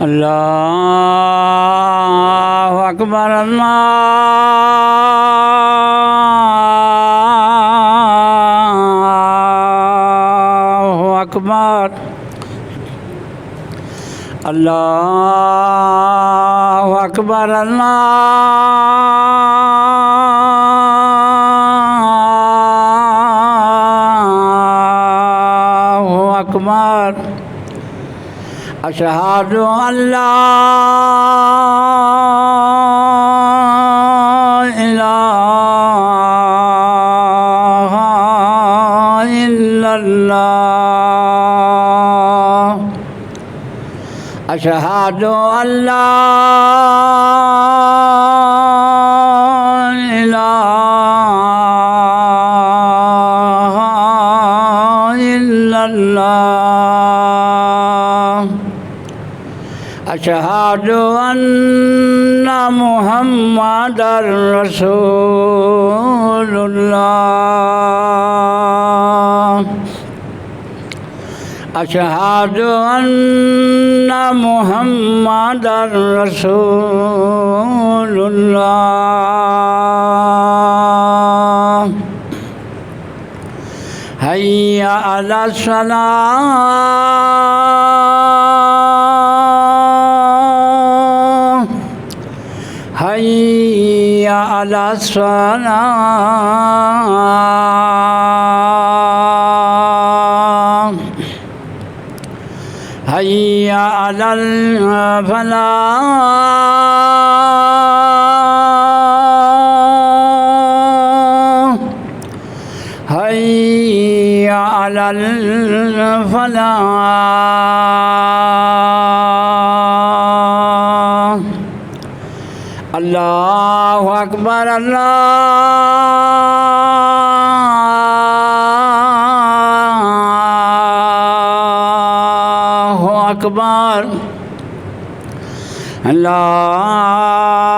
अल्लाहु अकबर अल्लाहु अकबर अल्लाहु अकबर अल्लाहु अकबर अशहदु अल्ला इलाहा इल्लल्लाह अशहदु अल्ला इलाहा इल्लल्लाह अशहदु अन्ना मुहम्मदर रसूलुल्लाह अशहदु अन्ना मुहम्मदर रसूलुल्लाह हय्या अला सलाह हय्या अला सलाह हय्या अलल फलाह हय्या अलल फलाह अल्लाहु अकबर अल्लाहु अकबर अल्लाह